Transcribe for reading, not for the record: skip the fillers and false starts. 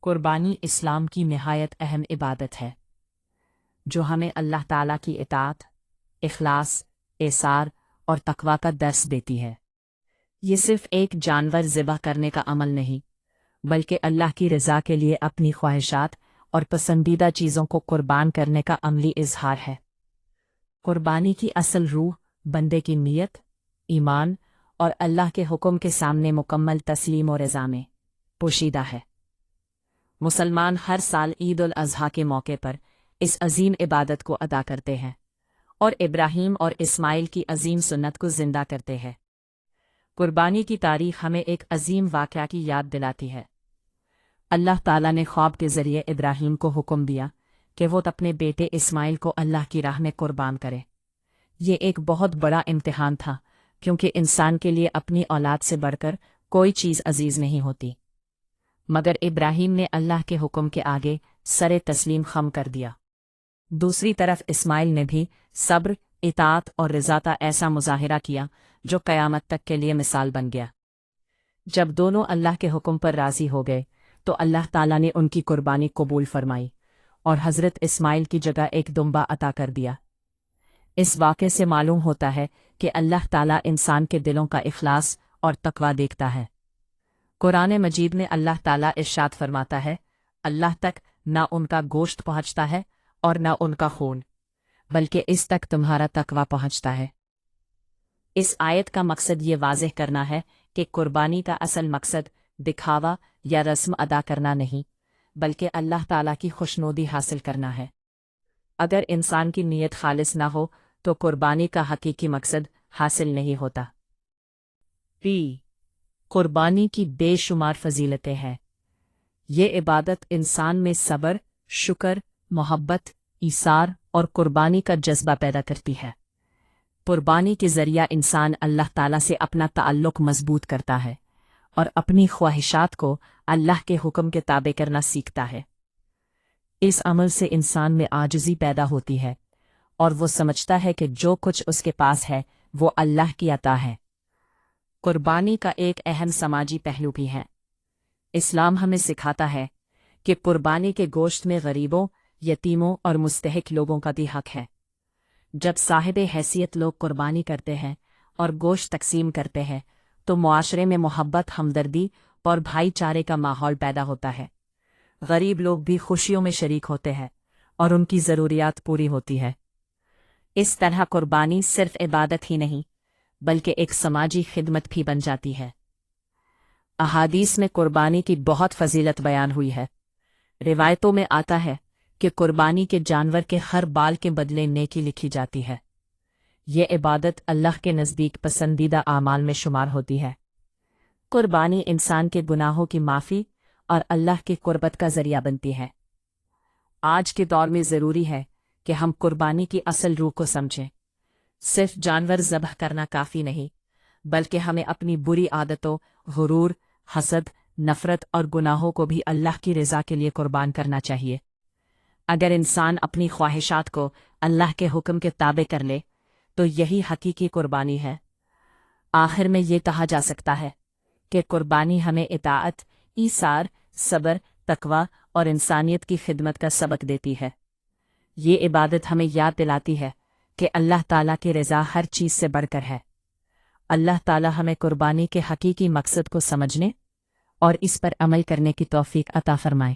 قربانی اسلام کی نہایت اہم عبادت ہے جو ہمیں اللہ تعالیٰ کی اطاعت، اخلاص، ایثار اور تقوی کا درس دیتی ہے۔ یہ صرف ایک جانور ذبح کرنے کا عمل نہیں، بلکہ اللہ کی رضا کے لیے اپنی خواہشات اور پسندیدہ چیزوں کو قربان کرنے کا عملی اظہار ہے۔ قربانی کی اصل روح بندے کی نیت، ایمان اور اللہ کے حکم کے سامنے مکمل تسلیم و رضا میں پوشیدہ ہے۔ مسلمان ہر سال عید الاضحیٰ کے موقع پر اس عظیم عبادت کو ادا کرتے ہیں اور ابراہیم اور اسماعیل کی عظیم سنت کو زندہ کرتے ہیں۔ قربانی کی تاریخ ہمیں ایک عظیم واقعہ کی یاد دلاتی ہے۔ اللہ تعالیٰ نے خواب کے ذریعے ابراہیم کو حکم دیا کہ وہ اپنے بیٹے اسماعیل کو اللہ کی راہ میں قربان کرے۔ یہ ایک بہت بڑا امتحان تھا، کیونکہ انسان کے لیے اپنی اولاد سے بڑھ کر کوئی چیز عزیز نہیں ہوتی، مگر ابراہیم نے اللہ کے حکم کے آگے سر تسلیم خم کر دیا۔ دوسری طرف اسماعیل نے بھی صبر، اطاعت اور رضا کا ایسا مظاہرہ کیا جو قیامت تک کے لیے مثال بن گیا۔ جب دونوں اللہ کے حکم پر راضی ہو گئے تو اللہ تعالیٰ نے ان کی قربانی قبول فرمائی اور حضرت اسماعیل کی جگہ ایک دمبا عطا کر دیا۔ اس واقعے سے معلوم ہوتا ہے کہ اللہ تعالیٰ انسان کے دلوں کا اخلاص اور تقوی دیکھتا ہے۔ قرآن مجید میں اللہ تعالیٰ ارشاد فرماتا ہے، اللہ تک نہ ان کا گوشت پہنچتا ہے اور نہ ان کا خون، بلکہ اس تک تمہارا تقوی پہنچتا ہے۔ اس آیت کا مقصد یہ واضح کرنا ہے کہ قربانی کا اصل مقصد دکھاوا یا رسم ادا کرنا نہیں، بلکہ اللہ تعالیٰ کی خوشنودی حاصل کرنا ہے۔ اگر انسان کی نیت خالص نہ ہو تو قربانی کا حقیقی مقصد حاصل نہیں ہوتا۔ قربانی کی بے شمار فضیلتیں ہیں۔ یہ عبادت انسان میں صبر، شکر، محبت، ایثار اور قربانی کا جذبہ پیدا کرتی ہے۔ قربانی کے ذریعہ انسان اللہ تعالیٰ سے اپنا تعلق مضبوط کرتا ہے اور اپنی خواہشات کو اللہ کے حکم کے تابع کرنا سیکھتا ہے۔ اس عمل سے انسان میں عاجزی پیدا ہوتی ہے اور وہ سمجھتا ہے کہ جو کچھ اس کے پاس ہے وہ اللہ کی عطا ہے۔ قربانی کا ایک اہم سماجی پہلو بھی ہے۔ اسلام ہمیں سکھاتا ہے کہ قربانی کے گوشت میں غریبوں، یتیموں اور مستحق لوگوں کا بھی حق ہے۔ جب صاحب حیثیت لوگ قربانی کرتے ہیں اور گوشت تقسیم کرتے ہیں تو معاشرے میں محبت، ہمدردی اور بھائی چارے کا ماحول پیدا ہوتا ہے۔ غریب لوگ بھی خوشیوں میں شریک ہوتے ہیں اور ان کی ضروریات پوری ہوتی ہے۔ اس طرح قربانی صرف عبادت ہی نہیں بلکہ ایک سماجی خدمت بھی بن جاتی ہے۔ احادیث میں قربانی کی بہت فضیلت بیان ہوئی ہے۔ روایتوں میں آتا ہے کہ قربانی کے جانور کے ہر بال کے بدلے نیکی لکھی جاتی ہے۔ یہ عبادت اللہ کے نزدیک پسندیدہ اعمال میں شمار ہوتی ہے۔ قربانی انسان کے گناہوں کی معافی اور اللہ کی قربت کا ذریعہ بنتی ہے۔ آج کے دور میں ضروری ہے کہ ہم قربانی کی اصل روح کو سمجھیں۔ صرف جانور ذبح کرنا کافی نہیں، بلکہ ہمیں اپنی بری عادتوں، غرور، حسد، نفرت اور گناہوں کو بھی اللہ کی رضا کے لیے قربان کرنا چاہیے۔ اگر انسان اپنی خواہشات کو اللہ کے حکم کے تابع کر لے تو یہی حقیقی قربانی ہے۔ آخر میں یہ کہا جا سکتا ہے کہ قربانی ہمیں اطاعت، ایثار، صبر، تقوی اور انسانیت کی خدمت کا سبق دیتی ہے۔ یہ عبادت ہمیں یاد دلاتی ہے کہ اللہ تعالیٰ کی رضا ہر چیز سے بڑھ کر ہے۔ اللہ تعالیٰ ہمیں قربانی کے حقیقی مقصد کو سمجھنے اور اس پر عمل کرنے کی توفیق عطا فرمائے۔